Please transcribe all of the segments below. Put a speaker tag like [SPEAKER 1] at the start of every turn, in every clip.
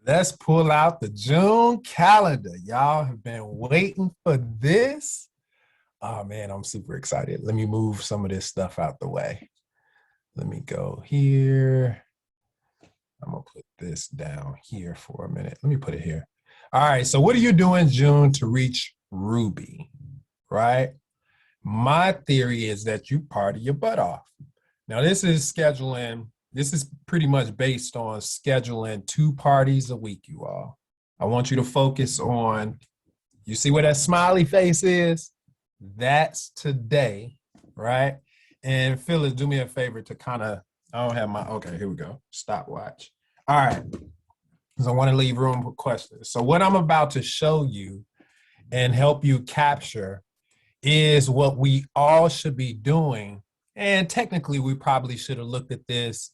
[SPEAKER 1] Let's pull out the June calendar. Y'all have been waiting for this. Oh man, I'm super excited. Let me move some of this stuff out the way. Let me go here. I'm gonna put this down here for a minute. Let me put it here. All right, so what are you doing, June, to reach Ruby, right? My theory is that you party your butt off. Now, this is pretty much based on scheduling 2 parties a week, you all. I want you to focus on, you see where that smiley face is? That's today, right? And Phyllis, do me a favor to kind of, I don't have my, okay, here we go, stopwatch. All right, because I want to leave room for questions. So what I'm about to show you and help you capture is what we all should be doing. And technically, we probably should have looked at this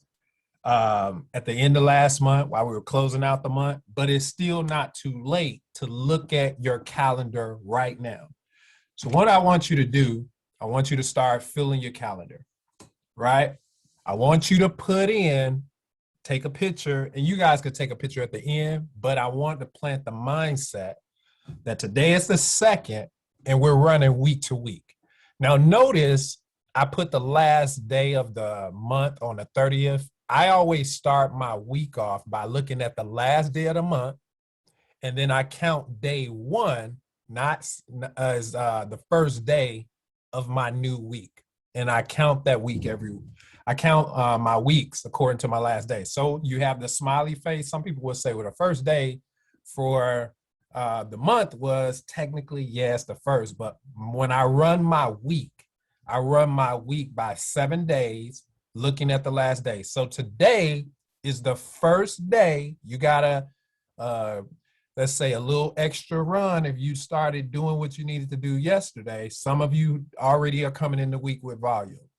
[SPEAKER 1] at the end of last month while we were closing out the month, but it's still not too late to look at your calendar right now. So what I want you to do, I want you to start filling your calendar, right? I want you to put in, take a picture, and you guys could take a picture at the end, but I want to plant the mindset that today is the 2nd and we're running week to week. Now notice I put the last day of the month on the 30th. I always start my week off by looking at the last day of the month, and then I count day 1, not as the first day of my new week. And I count that week I count my weeks according to my last day. So you have the smiley face. Some people will say, well, the first day for the month was technically, yes, the first. But when I run my week by 7 days, looking at the last day. So today is the first day. You gotta, let's say, a little extra run if you started doing what you needed to do yesterday. Some of you already are coming in the week with volume.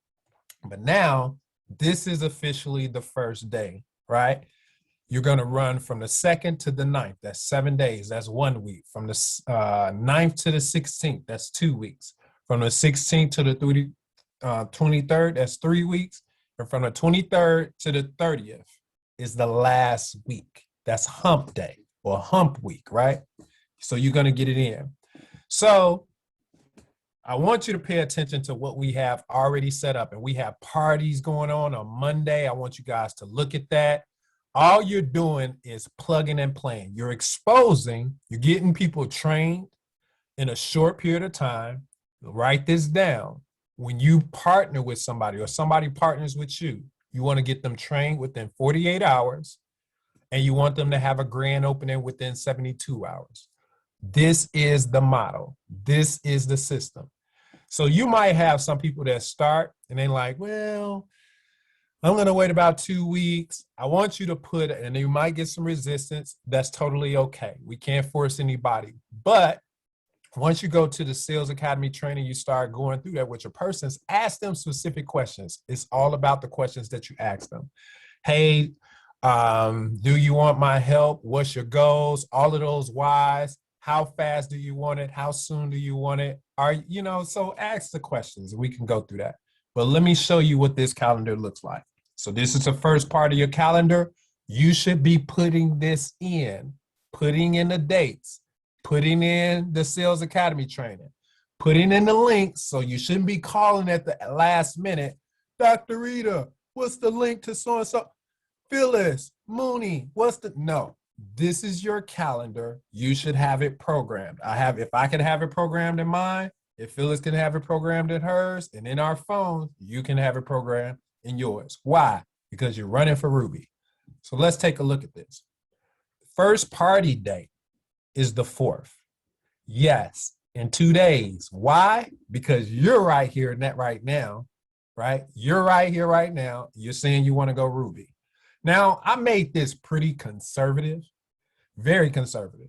[SPEAKER 1] But now, this is officially the first day, right? You're gonna run from the 2nd to the 9th. That's 7 days. That's 1 week. From the 9th to the 16th, that's 2 weeks. From the 16th to the 23rd, that's 3 weeks. And from the 23rd to the 30th is the last week. That's hump day or hump week, right? So you're going to get it in. So I want you to pay attention to what we have already set up. And we have parties going on Monday. I want you guys to look at that. All you're doing is plugging and playing. You're getting people trained in a short period of time. Write this down. When you partner with somebody or somebody partners with you, you want to get them trained within 48 hours and you want them to have a grand opening within 72 hours. This is the model. This is the system. So you might have some people that start and they're like, well, I'm going to wait about 2 weeks. I want you to put, and you might get some resistance. That's totally okay. We can't force anybody. But once you go to the Sales Academy training, you start going through that with your persons, ask them specific questions. It's all about the questions that you ask them. Hey, do you want my help? What's your goals? All of those whys. How fast do you want it? How soon do you want it? So ask the questions. We can go through that. But let me show you what this calendar looks like. So this is the first part of your calendar. You should be putting this in, putting in the dates, putting in the Sales Academy training, putting in the links. So you shouldn't be calling at the last minute. Dr. Rita, what's the link to so-and-so? Phyllis, Mooney, no. This is your calendar. You should have it programmed. If I could have it programmed in mine, if Phyllis can have it programmed in hers, and in our phones, you can have it programmed in yours. Why? Because you're running for Ruby. So let's take a look at this. First party date is the 4th. Yes, in 2 days. Why? Because you're right here and that right now, right? You're right here right now. You're saying you want to go Ruby. Now, I made this pretty conservative, very conservative.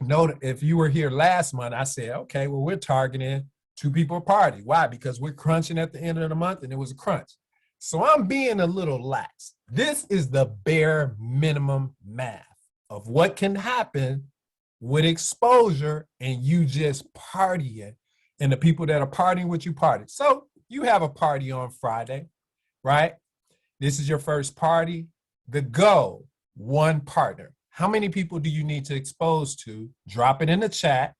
[SPEAKER 1] Note, if you were here last month, I said, okay, well, we're targeting 2 people party. Why? Because we're crunching at the end of the month and it was a crunch. So I'm being a little lax. This is the bare minimum math of what can happen with exposure and you just partying and the people that are partying with you party. So you have a party on Friday, right? This is your first party. The goal, one partner. How many people do you need to expose to? Drop it in the chat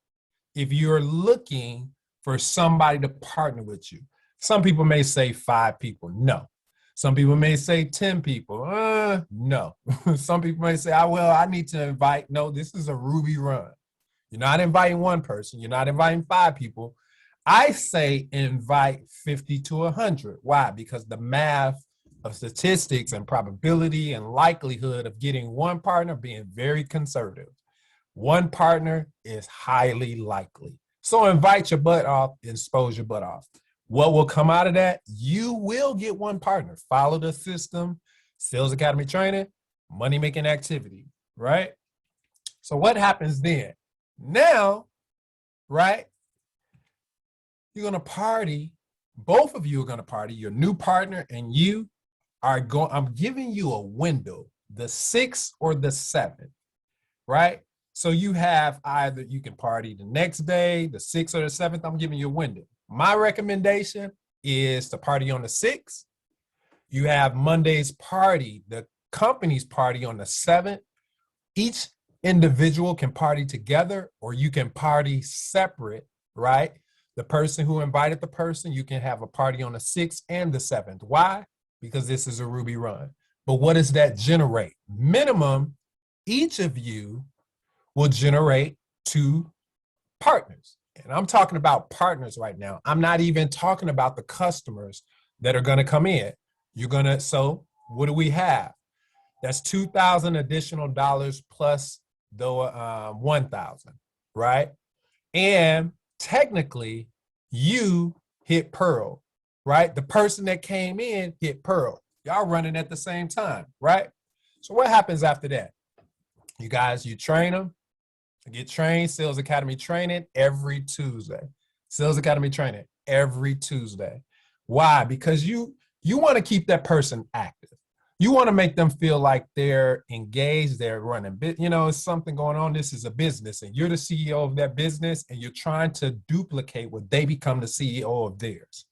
[SPEAKER 1] if you're looking for somebody to partner with you. Some people may say 5 people. No. Some people may say 10 people. No. Some people may say, well, I need to invite. No, this is a Ruby run. You're not inviting one person. You're not inviting 5 people. I say invite 50 to 100. Why? Because the math of statistics and probability and likelihood of getting one partner being very conservative. One partner is highly likely. So invite your butt off, expose your butt off. What will come out of that? You will get one partner. Follow the system, Sales Academy training, money-making activity, right? So what happens then? Now, right, you're going to party. Both of you are going to party. Your new partner and you are going, I'm giving you a window, the 6th or the 7th, right? So you have either you can party the next day, the 6th or the 7th. I'm giving you a window. My recommendation is to party on the 6th. You have Monday's party, the company's party on the 7th. Each individual can party together or you can party separate, right? The person who invited the person, you can have a party on the 6th and the 7th. Why? Because this is a Ruby run. But what does that generate? Minimum, each of you will generate 2 partners. And I'm talking about partners right now. I'm not even talking about the customers that are going to come in. You're going to, so what do we have? That's $2,000 additional dollars plus the 1,000, right? And technically, you hit Pearl, right? The person that came in hit Pearl. Y'all running at the same time, right? So what happens after that? You guys, you train them. Get trained, Sales Academy training every Tuesday. Sales Academy training every Tuesday. Why? Because you want to keep that person active. You want to make them feel like they're engaged, they're running. You know, it's something going on. This is a business, and you're the CEO of that business, and you're trying to duplicate what they become the CEO of theirs.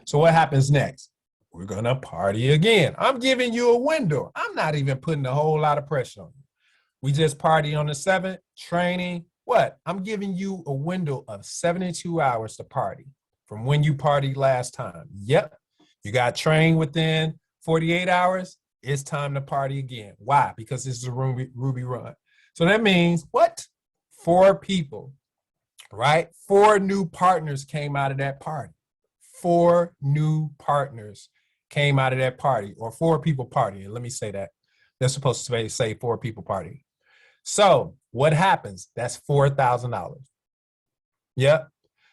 [SPEAKER 1] So what happens next? We're going to party again. I'm giving you a window. I'm not even putting a whole lot of pressure on you. We just party on the 7th, training. What? I'm giving you a window of 72 hours to party from when you partied last time. Yep. You got trained within 48 hours. It's time to party again. Why? Because this is a Ruby run. So that means what? 4 people, right? 4 new partners came out of that party. 4 new partners came out of that party, or 4 people partying. Let me say that. They're supposed to say 4 people partying. So what happens? That's $4,000. Yep.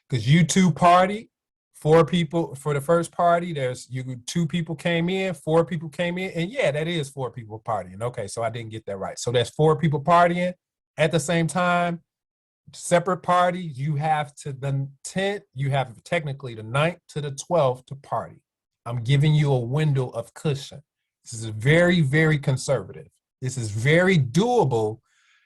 [SPEAKER 1] Because you 2 party, 4 people for the first party. There's 2 people came in, 4 people came in, and yeah, that is 4 people partying. Okay, so I didn't get that right. So that's 4 people partying at the same time. Separate parties. You have to the 10th. You have technically the 9th to the 12th to party. I'm giving you a window of cushion. This is very, very conservative. This is very doable.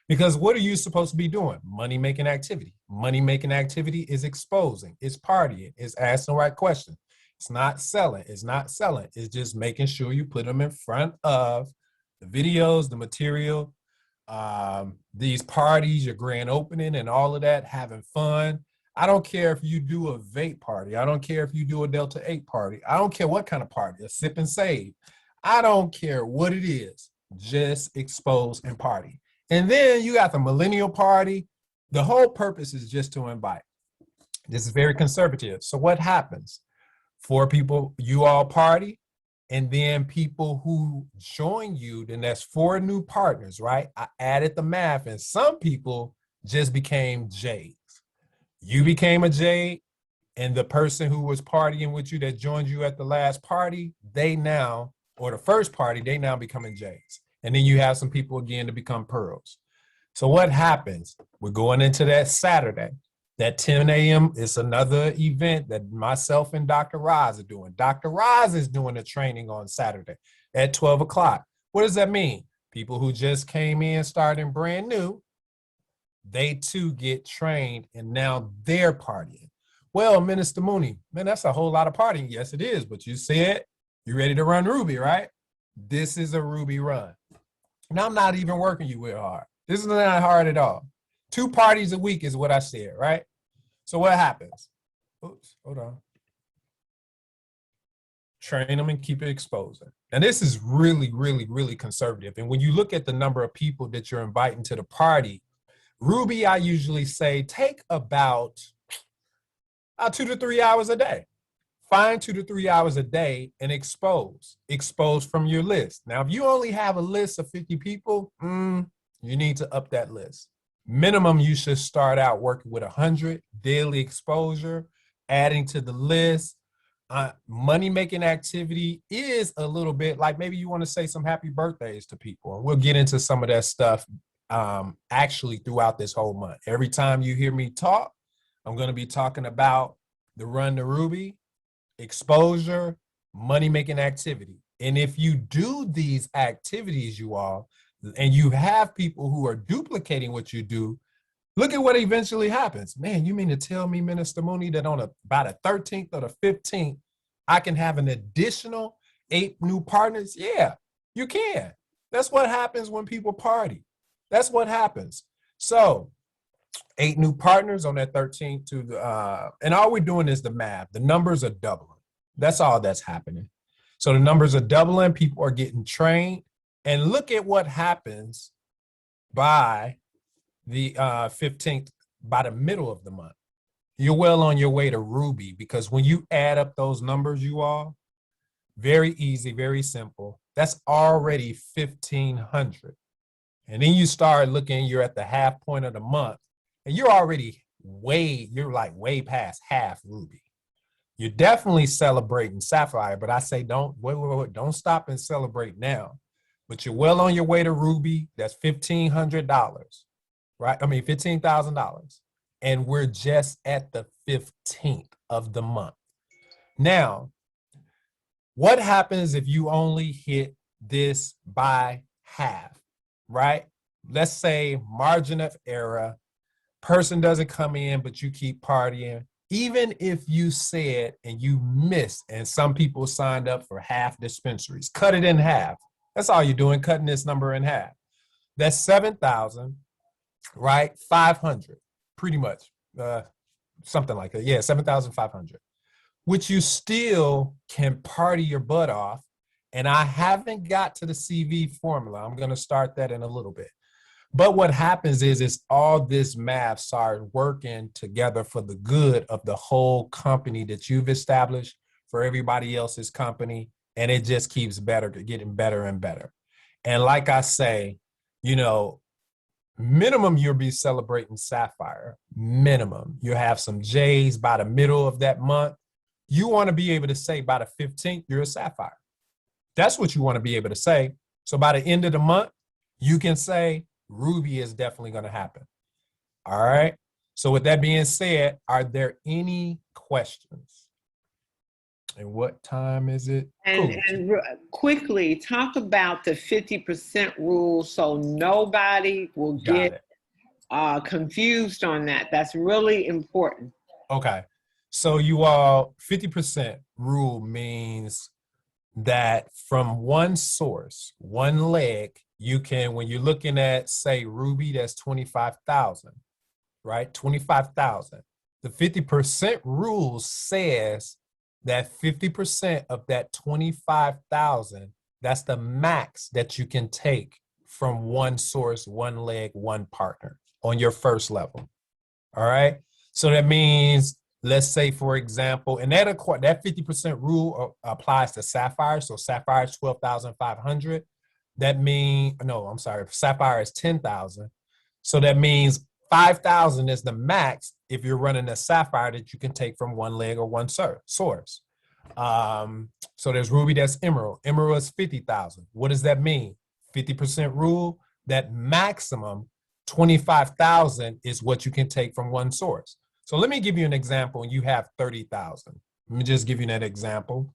[SPEAKER 1] Because what are you supposed to be doing? Money-making activity. Money-making activity is exposing. It's partying. It's asking the right question. It's not selling. It's not selling. It's just making sure you put them in front of the videos, the material, these parties, your grand opening and all of that, having fun. I don't care if you do a vape party. I don't care if you do a Delta 8 party. I don't care what kind of party, a sip and save. I don't care what it is. Just expose and party. And then you got the millennial party. The whole purpose is just to invite. This is very conservative. So what happens? 4 people, you all party, and then people who join you, then that's 4 new partners, right? I added the math, and some people just became J's. You became a J, and the person who was partying with you that joined you at the last party, they now, or the first party, they now becoming J's. And then you have some people again to become pearls. So what happens? We're going into that Saturday. That 10 a.m. is another event that myself and Dr. Roz are doing. Dr. Roz is doing a training on Saturday at 12 o'clock. What does that mean? People who just came in starting brand new, they too get trained and now they're partying. Well, Minister Mooney, man, that's a whole lot of partying. Yes, it is. But you said you're ready to run Ruby, right? This is a Ruby run. And I'm not even working you with hard. This is not hard at all. 2 parties a week is what I said, right? So what happens? Oops, hold on. Train them and keep it exposing. And this is really, really, really conservative. And when you look at the number of people that you're inviting to the party, Ruby, I usually say take about 2 to 3 hours a day. Find 2 to 3 hours a day and expose from your list. Now, if you only have a list of 50 people, you need to up that list. Minimum, you should start out working with 100 daily exposure, adding to the list. Money-making activity is a little bit like maybe you want to say some happy birthdays to people. And we'll get into some of that stuff actually throughout this whole month. Every time you hear me talk, I'm going to be talking about the Run to Ruby, exposure, money-making activity. And if you do these activities, you all, and you have people who are duplicating what you do, look at what eventually happens. Man, you mean to tell me, Minister Mooney, that on by the 13th or the 15th, I can have an additional 8 new partners? Yeah, you can. That's what happens when people party. That's what happens. So 8 new partners on that 13th to the, and all we're doing is the math. The numbers are doubling. That's all that's happening. So the numbers are doubling. People are getting trained. And look at what happens by the 15th, by the middle of the month. You're well on your way to Ruby, because when you add up those numbers, you all, very easy, very simple. That's already 1,500. And then you start looking, you're at the half point of the month, and you're already you're like way past half Ruby. You're definitely celebrating Sapphire, but I say don't stop and celebrate now. But you're well on your way to Ruby. That's $1,500, right? I mean, $15,000. And we're just at the 15th of the month. Now, what happens if you only hit this by half, right? Let's say margin of error, person doesn't come in, but you keep partying. Even if you said and you missed, and some people signed up for half dispensaries, cut it in half. That's all you're doing, cutting this number in half. That's 7,000, right? 500, pretty much, something like that. Yeah, 7,500, which you still can party your butt off. And I haven't got to the CV formula. I'm going to start that in a little bit. But what happens is all this math started working together for the good of the whole company that you've established, for everybody else's company. And it just keeps getting better and better. And like I say, you know, minimum you'll be celebrating Sapphire. Minimum. You have some J's by the middle of that month. You want to be able to say by the 15th, you're a Sapphire. That's what you want to be able to say. So by the end of the month, you can say Ruby is definitely going to happen. All right. So with that being said, are there any questions? And what time is it?
[SPEAKER 2] And quickly talk about the 50% rule so nobody will get confused on that. That's really important.
[SPEAKER 1] Okay. So you all, 50% rule means that from one source, one leg, you can, when you're looking at, say, Ruby, that's 25,000, right? 25,000. The 50% rule says that 50% of that 25,000, that's the max that you can take from one source, one leg, one partner on your first level. All right. So that means, let's say, for example, and that 50% rule applies to Sapphire. So Sapphire is 12,500. That means, no, I'm sorry, Sapphire is 10,000. So that means 5,000 is the max if you're running a Sapphire that you can take from one leg or one source. So there's Ruby, that's Emerald. Emerald is 50,000. What does that mean? 50% rule, that maximum 25,000 is what you can take from one source. So let me give you an example. You have 30,000. Let me just give you that example.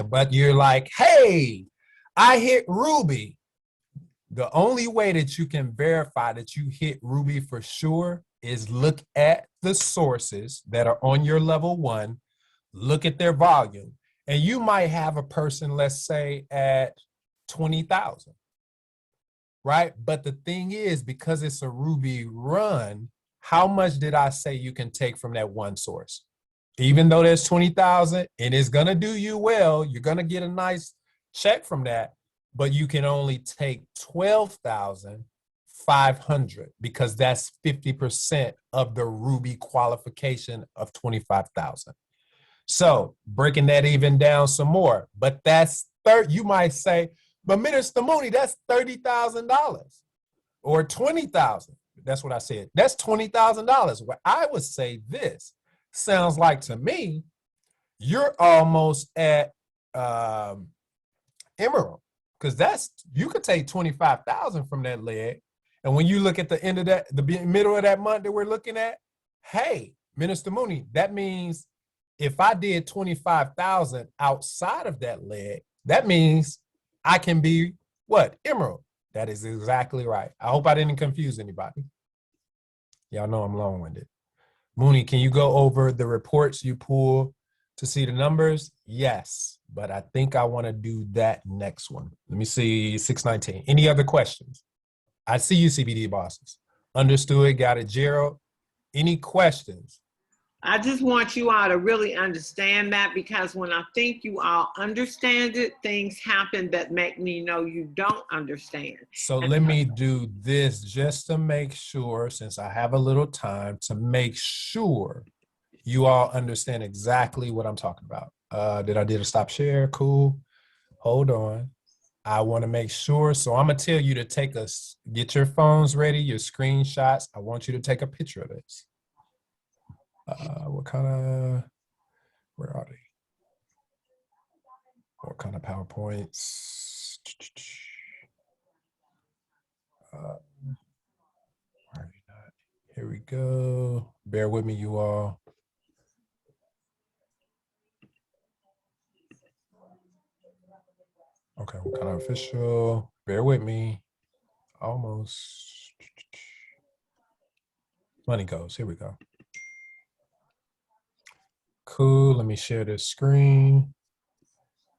[SPEAKER 1] But you're like, hey, I hit Ruby. The only way that you can verify that you hit Ruby for sure is look at the sources that are on your level 1, look at their volume. And you might have a person, let's say, at 20,000. right? But the thing is, because it's a ruby run, how much did I say you can take from that one source? Even though there's 20,000 and it's going to do you well, you're going to get a nice check from that, but you can only take 12,500 because that's 50% of the ruby qualification of 25,000. So breaking that even down some more, but that's you might say, but Minister Mooney, that's $30,000 or 20,000. That's what I said. That's $20,000. Well, I would say this sounds like to me, you're almost at Emerald, because that's, you could take 25,000 from that leg. And when you look at the end of that, the middle of that month that we're looking at, hey, Minister Mooney, that means if I did 25,000 outside of that leg, that means I can be what? Emerald. That is exactly right. I hope I didn't confuse anybody. Y'all know I'm long-winded. Mooney, can you go over the reports you pull to see the numbers? Yes, but I think I want to do that next one. Let me see, 619. Any other questions? I see you, CBD bosses. Understood, got it, Gerald. Any questions?
[SPEAKER 2] I just want you all to really understand that, because when I think you all understand it, things happen that make me know you don't understand.
[SPEAKER 1] So let me do this just to make sure, since I have a little time, to make sure you all understand exactly what I'm talking about. Did a stop share? Cool. Hold on. I want to make sure. So I'm going to tell you to get your phones ready, your screenshots. I want you to take a picture of this. What kind of, where are they? What kind of PowerPoints? Why are you not? Here we go. Bear with me, you all. Okay, what kind of official? Bear with me. Almost. Money goes. Here we go. Cool. Let me share this screen.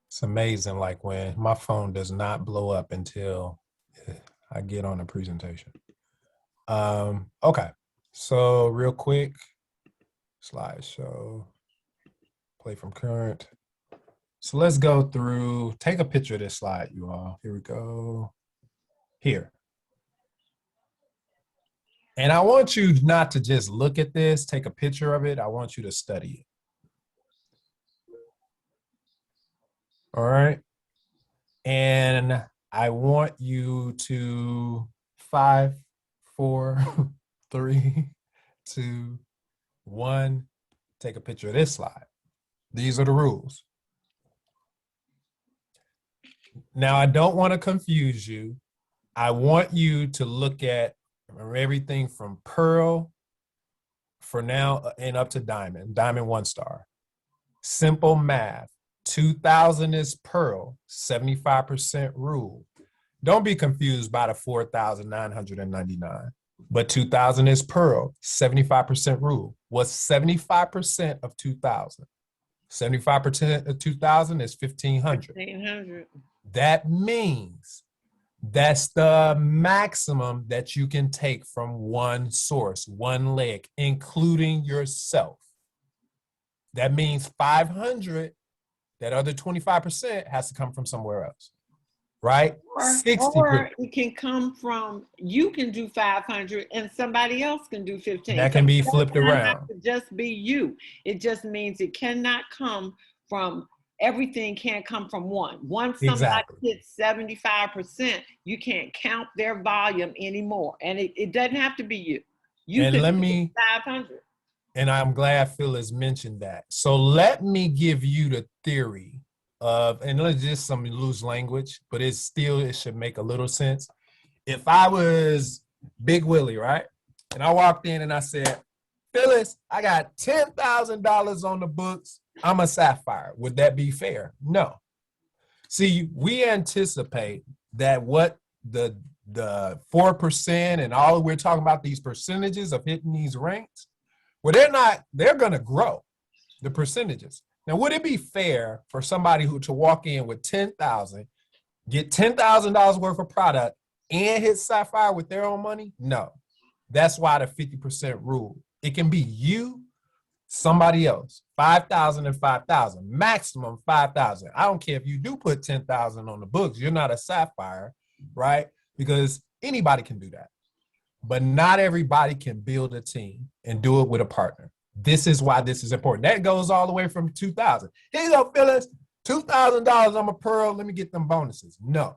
[SPEAKER 1] It's amazing, like when my phone does not blow up until I get on a presentation. Okay. So real quick, slideshow, play from current. So let's go through, take a picture of this slide, you all. Here we go. Here. And I want you not to just look at this, take a picture of it. I want you to study it. All right. And I want you to 5, 4, 3, 2, 1, take a picture of this slide. These are the rules. Now, I don't want to confuse you. I want you to look at everything from Pearl for now and up to Diamond, Diamond 1 star. Simple math. 2,000 is Pearl, 75% rule. Don't be confused by the 4,999. But 2,000 is Pearl, 75% rule. What's 75% of 2,000? 75% of 2,000 is 1,500.
[SPEAKER 2] 1,500.
[SPEAKER 1] That means that's the maximum that you can take from one source, one leg, including yourself. That means 500, that other 25% has to come from somewhere else, right?
[SPEAKER 2] Or it can come from, you can do 500 and somebody else can do 15.
[SPEAKER 1] That can be flipped around.
[SPEAKER 2] Have to just be you. It just means it cannot come from, everything can't come from one. Once somebody hits 75%, you can't count their volume anymore. And it doesn't have to be you. You
[SPEAKER 1] and
[SPEAKER 2] can
[SPEAKER 1] let
[SPEAKER 2] do
[SPEAKER 1] me
[SPEAKER 2] 500.
[SPEAKER 1] And I'm glad Phyllis mentioned that. So let me give you the theory of, and it's just some loose language, but it should make a little sense. If I was Big Willie, right? And I walked in and I said, Phyllis, I got $10,000 on the books. I'm a Sapphire. Would that be fair? No. See, we anticipate that what the 4% and all we're talking about, these percentages of hitting these ranks, well, they're going to grow the percentages. Now, would it be fair for somebody to walk in with 10,000, get $10,000 worth of product, and hit Sapphire with their own money? No. That's why the 50% rule. It can be you, somebody else, 5,000 and 5,000, maximum 5,000. I don't care if you do put 10,000 on the books, you're not a Sapphire, right? Because anybody can do that. But not everybody can build a team and do it with a partner. This is why this is important. That goes all the way from 2,000. Here you go, Phyllis. $2,000. I'm a pearl. Let me get them bonuses. No.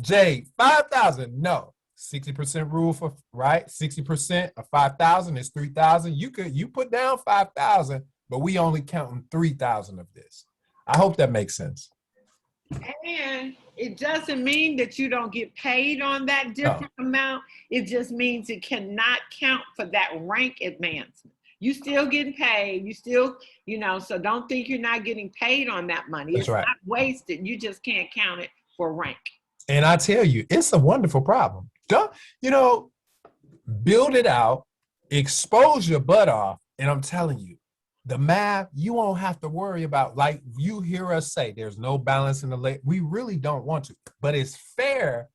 [SPEAKER 1] Jade, 5,000. No. 60% rule for right. 60% of 5,000 is 3,000. You put down 5,000, but we only counting 3,000 of this. I hope that makes sense.
[SPEAKER 2] And it doesn't mean that you don't get paid on that different amount. It just means it cannot count for that rank advancement. You still getting paid. You still, so don't think you're not getting paid on that money.
[SPEAKER 1] That's right.
[SPEAKER 2] Not wasted. You just can't count it for rank.
[SPEAKER 1] And I tell you, it's a wonderful problem. Build it out, expose your butt off, and I'm telling you, the math, you won't have to worry about, like you hear us say, there's no balance in the late. We really don't want to, but it's fair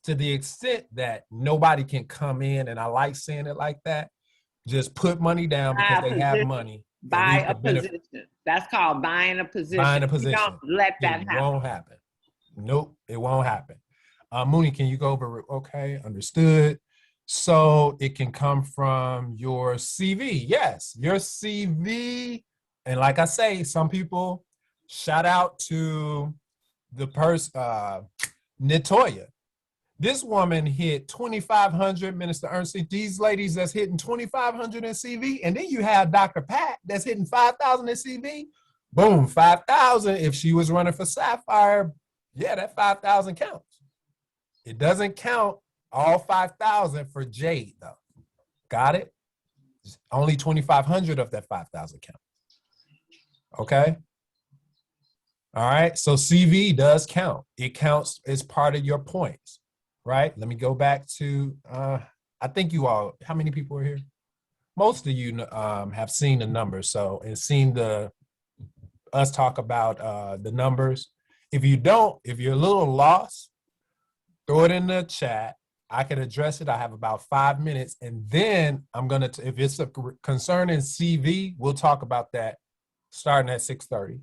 [SPEAKER 1] to the extent that nobody can come in, and I like saying it like that, just put money down because they have money.
[SPEAKER 2] Buy a position. That's called buying a position.
[SPEAKER 1] Buying a position.
[SPEAKER 2] Don't let that happen.
[SPEAKER 1] It won't happen. Nope, it won't happen. Mooney, can you go over? Okay, understood. So it can come from your CV. Yes, your CV. And like I say, some people, shout out to the person, Natoya. This woman hit 2,500, Minister Ernst. These ladies that's hitting 2,500 in CV. And then you have Dr. Pat that's hitting 5,000 in CV. Boom, 5,000. If she was running for Sapphire, yeah, that 5,000 counts. It doesn't count all 5,000 for Jade, though. Got it? Only 2,500 of that 5,000 counts. Okay? All right. So CV does count. It counts as part of your points, right? Let me go back to, I think you all, how many people are here? Most of you have seen the numbers. So, and seen us talk about the numbers. If you don't, if you're a little lost, throw it in the chat. I can address it. I have about 5 minutes. And then I'm going to, if it's a concern in CV, we'll talk about that starting at 6:30.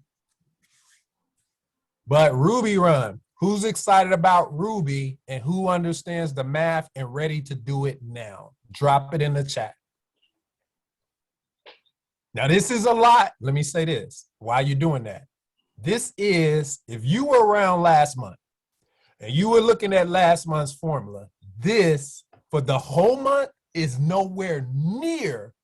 [SPEAKER 1] But Ruby Run, who's excited about Ruby and who understands the math and ready to do it now? Drop it in the chat. Now, this is a lot. Let me say this. Why are you doing that? This is, if you were around last month and you were looking at last month's formula, this for the whole month is nowhere near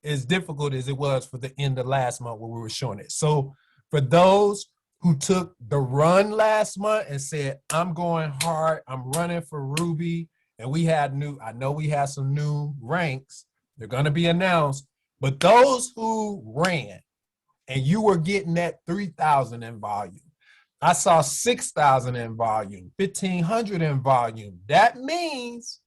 [SPEAKER 1] as difficult as it was for the end of last month when we were showing it. So for those who took the run last month and said, I'm going hard, I'm running for Ruby, and I know we had some new ranks, they're gonna be announced, but those who ran and you were getting that 3,000 in volume, I saw 6,000 in volume, 1,500 in volume. That means,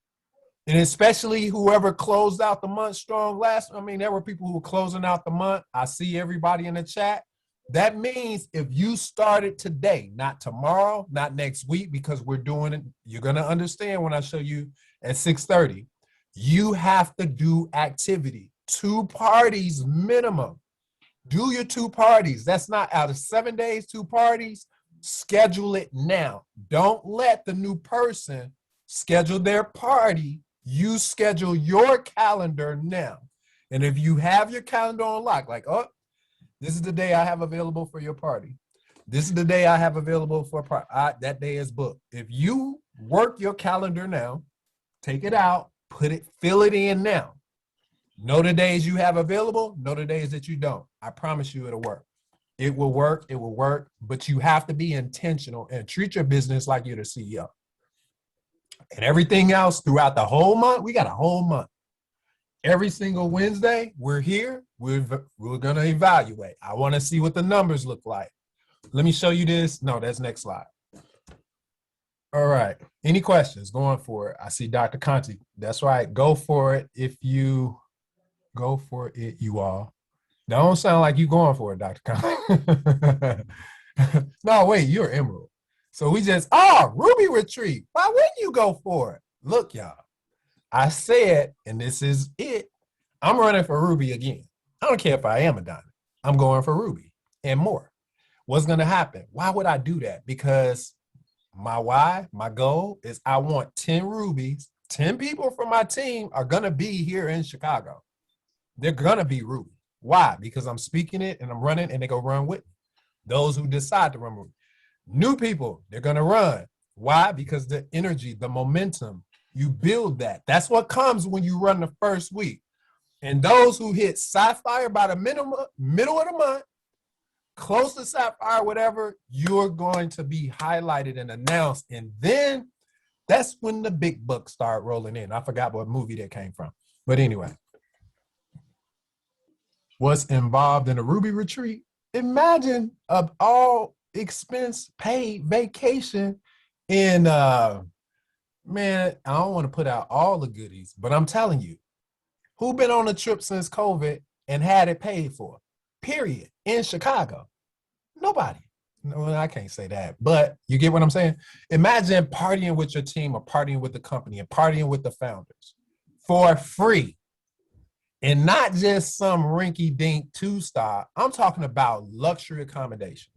[SPEAKER 1] and especially whoever closed out the month strong there were people who were closing out the month. I see everybody in the chat. That means if you started today, not tomorrow, not next week, because we're doing it, you're going to understand when I show you at 6:30, you have to do activity, 2 parties minimum. Do your 2 parties. That's not out of 7 days, 2 parties. Schedule it now. Don't let the new person schedule their party. You schedule your calendar now. And if you have your calendar on lock, like, oh, this is the day I have available for your party. This is the day I have available for a party. That day is booked. If you work your calendar now, take it out, fill it in now. Know the days you have available, know the days that you don't. I promise you it'll work. It will work, but you have to be intentional and treat your business like you're the CEO. And everything else throughout the whole month, we got a whole month. Every single Wednesday, we're here. We're going to evaluate. I want to see what the numbers look like. Let me show you this. No, that's next slide. All right. Any questions? Going for it. I see Dr. Conti. That's right. Go for it. If you go for it, you all. Don't sound like you going for it, Dr. Conti. No, wait, you're Emerald. So we just, Ruby retreat. Why wouldn't you go for it? Look, y'all, I said, and this is it, I'm running for Ruby again. I don't care if I am a diamond. I'm going for Ruby and more. What's going to happen? Why would I do that? Because my goal is I want 10 rubies. 10 people from my team are going to be here in Chicago. They're going to be Ruby. Why? Because I'm speaking it and I'm running and they go run with me. Those who decide to run with me. New people, they're going to run. Why? Because the energy, the momentum, you build that. That's what comes when you run the first week. And those who hit Sapphire by the middle of the month, close to Sapphire, whatever, you're going to be highlighted and announced. And then that's when the big bucks start rolling in. I forgot what movie that came from. But anyway, what's involved in a Ruby retreat? Imagine an all expense paid vacation in, man, I don't want to put out all the goodies, but I'm telling you, who been on a trip since COVID and had it paid for? Period. In Chicago. Nobody. No, I can't say that, but you get what I'm saying? Imagine partying with your team or partying with the company and partying with the founders for free. And not just some rinky-dink two-star. I'm talking about luxury accommodations.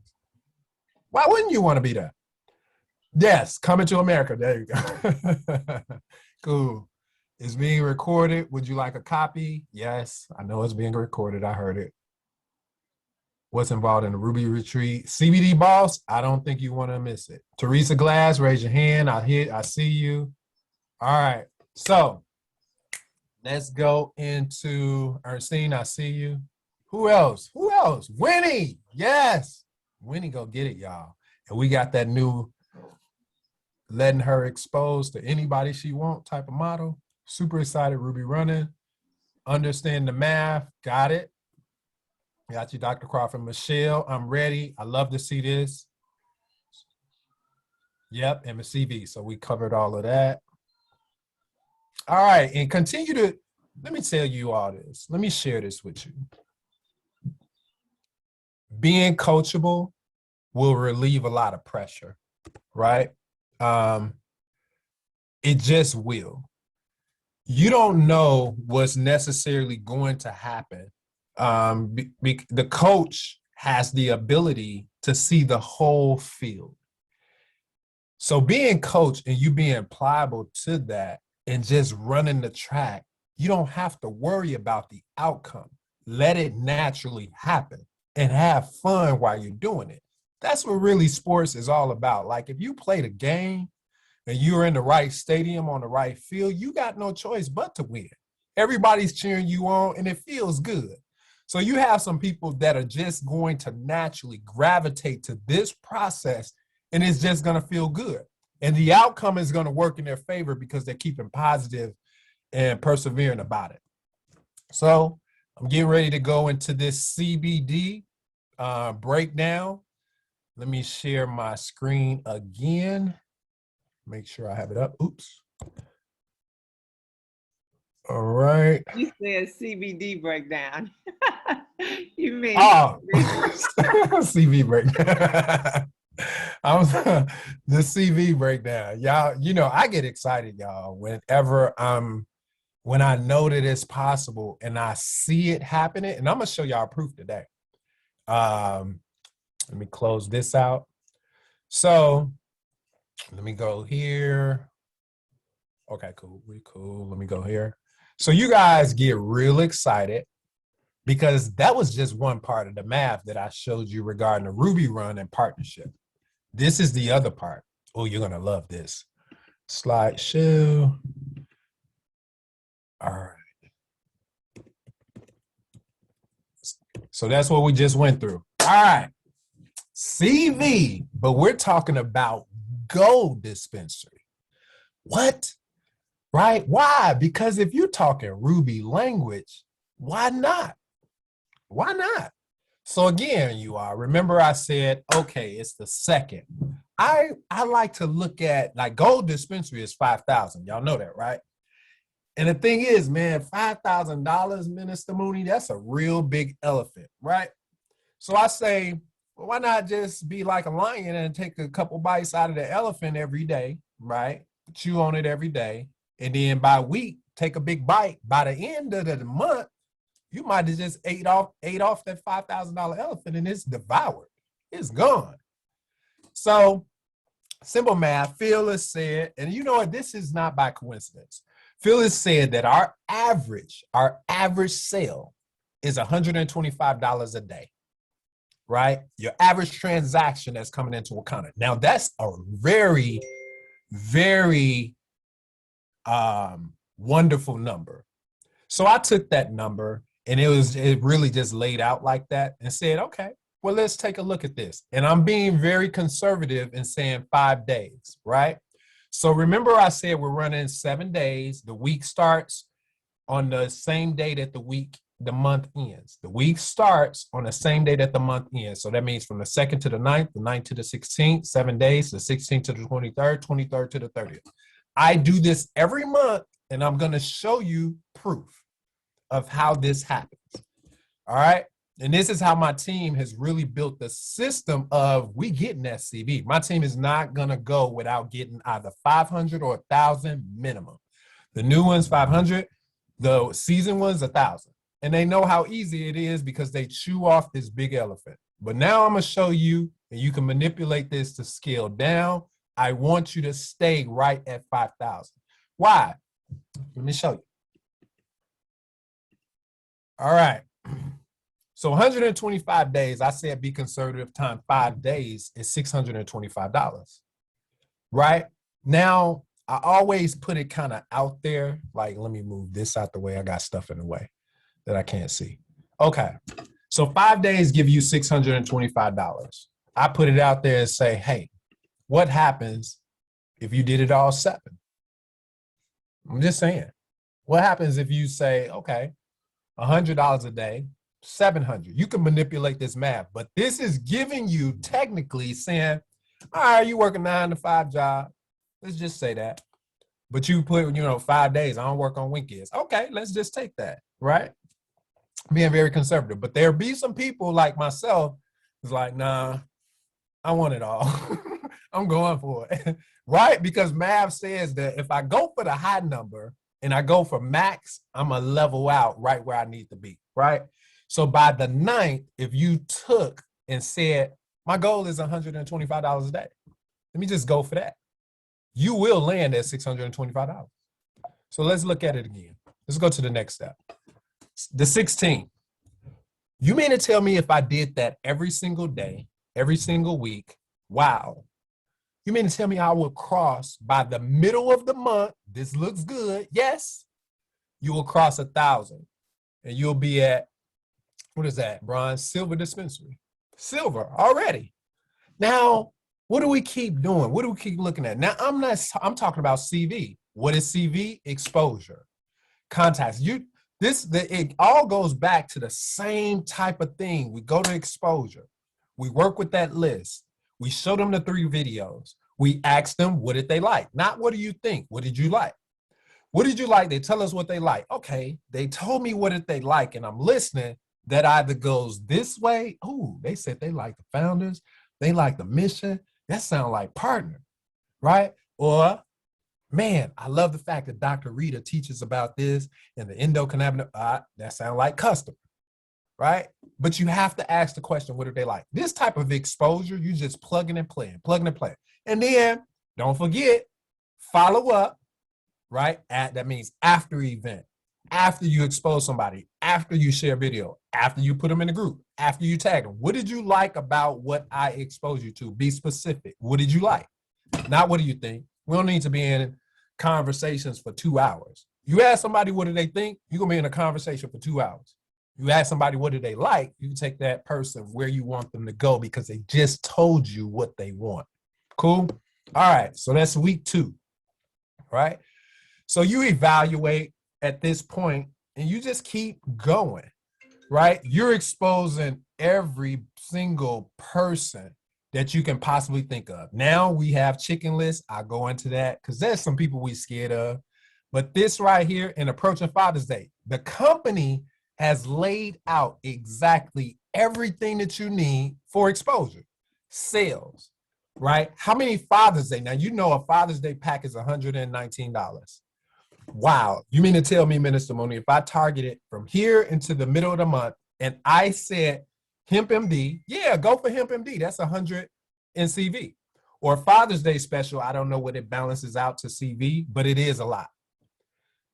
[SPEAKER 1] Why wouldn't you want to be there? Yes, coming to America. There you go. Cool. It's being recorded. Would you like a copy? Yes, I know it's being recorded. I heard it. What's involved in the Ruby retreat? CBD boss, I don't think you want to miss it. Teresa Glass, raise your hand. I see you. All right. So let's go into Ernestine. I see you. Who else? Who else? Winnie. Yes. Winnie, go get it, y'all. And we got that new letting her expose to anybody she want type of model. Super excited. Ruby running. Understand the math. Got it. Got you, Dr. Crawford. Michelle, I'm ready. I love to see this. Yep, and the CV. So we covered all of that. All right, and continue to, let me tell you all this. Let me share this with you. Being coachable will relieve a lot of pressure, right? It just will. You don't know what's necessarily going to happen. The coach has the ability to see the whole field. So being coached and you being pliable to that and just running the track, you don't have to worry about the outcome. Let it naturally happen and have fun while you're doing it. That's what really sports is all about. Like if you play the game and you're in the right stadium on the right field, you got no choice but to win. Everybody's cheering you on and it feels good. So you have some people that are just going to naturally gravitate to this process and it's just going to feel good. And the outcome is going to work in their favor because they're keeping positive and persevering about it. So I'm getting ready to go into this CBD breakdown. Let me share my screen again. Make sure I have it up. Oops. All right.
[SPEAKER 2] You said CBD breakdown. You mean
[SPEAKER 1] CV breakdown. The CV breakdown. Y'all, you know, I get excited, y'all, when I know that it's possible and I see it happening. And I'm gonna show y'all proof today. Let me close this out. So let me go here. Okay, cool. We cool. Let me go here. So you guys get real excited because that was just one part of the math that I showed you regarding the Ruby run and partnership. This is the other part. Oh, you're going to love this. Slideshow. All right. So that's what we just went through. All right. CV, but we're talking about gold dispensary. What? Right? Why? Because if you're talking Ruby language, why not? Why not? So again, you are. Remember I said, okay, it's the second. I like to look at, like, gold dispensary is $5,000. Y'all know that, right? And the thing is, man, $5,000, Minister Mooney, that's a real big elephant, right? So I say Well, why not just be like a lion and take a couple bites out of the elephant every day, right? Chew on it every day. And then by week, take a big bite. By the end of the month, you might have just ate off that $5,000 elephant and it's devoured. It's gone. So simple math, Phyllis said, and you know what? This is not by coincidence. Phyllis said that our average sale is $125 a day, right? Your average transaction that's coming into Wakanda. Now that's a very, very wonderful number. So I took that number and it really just laid out like that and said, okay, well, let's take a look at this. And I'm being very conservative in saying 5 days, right? So remember I said we're running 7 days. The week starts on the same day that the month ends. The week starts on the same day that the month ends. So that means from the 2nd to the 9th, the 9th to the 16th, 7 days, the 16th to the 23rd, 23rd to the 30th. I do this every month, and I'm going to show you proof of how this happens. All right. And this is how my team has really built the system of we getting SCV. My team is not going to go without getting either 500 or 1,000 minimum. The new ones, 500. The season ones, 1,000. And they know how easy it is because they chew off this big elephant. But now I'm going to show you, and you can manipulate this to scale down. I want you to stay right at 5,000. Why? Let me show you. All right. So 125 days, I said be conservative, time 5 days is $625, right? Now, I always put it kind of out there, like, let me move this out the way. I got stuff in the way that I can't see. Okay, so 5 days give you $625. I put it out there and say, hey, what happens if you did it all 7? I'm just saying, what happens if you say, okay, $100 a day, 700. You can manipulate this math, but this is giving you technically saying, all right, you work a 9 to 5 job. Let's just say that. But you put, 5 days, I don't work on weekends. Okay, let's just take that, right? Being very conservative. But there'll be some people like myself who's like, nah, I want it all. I'm going for it, right? Because math says that if I go for the high number and I go for max, I'm going to level out right where I need to be, right? So by the 9th, if you took and said, my goal is $125 a day, let me just go for that. You will land at $625. So let's look at it again. Let's go to the next step. The 16th. You mean to tell me if I did that every single day, every single week, wow. You mean to tell me I will cross by the middle of the month, this looks good, yes, you will cross 1,000 and you'll be at, what is that, bronze, silver dispensary? Silver already. Now, what do we keep doing? What do we keep looking at? Now, I'm talking about CV. What is CV? Exposure. Contacts. It all goes back to the same type of thing. We go to exposure. We work with that list. We show them the 3 videos. We ask them, what did they like? Not what do you think? What did you like? What did you like? They tell us what they like. Okay, they told me what did they like, and I'm listening. That either goes this way. Ooh, they said they like the founders. They like the mission. That sounds like partner, right? Or, man, I love the fact that Dr. Rita teaches about this and the endocannabinoid. That sounds like customer, right? But you have to ask the question, what do they like? This type of exposure, you just plugging and playing. And then, don't forget, follow up, right? That means after event. After you expose somebody, after you share video, after you put them in a group, after you tag them. What did you like about what I exposed you to? Be specific. What did you like? Not what do you think? We don't need to be in conversations for 2 hours. You ask somebody what do they think, you're going to be in a conversation for 2 hours. You ask somebody what do they like, you can take that person where you want them to go because they just told you what they want. Cool? All right, so that's week 2, right? So you evaluate at this point, and you just keep going, right? You're exposing every single person that you can possibly think of. Now we have chicken lists. I'll go into that because there's some people we scared of. But this right here, in approaching Father's Day, the company has laid out exactly everything that you need for exposure. Sales, right? How many Father's Day? Now, you know a Father's Day pack is $119. Wow. You mean to tell me, Minister Moni, if I target it from here into the middle of the month and I said Hemp MD, yeah, go for Hemp MD. That's 100 in CV. Or Father's Day special, I don't know what it balances out to CV, but it is a lot,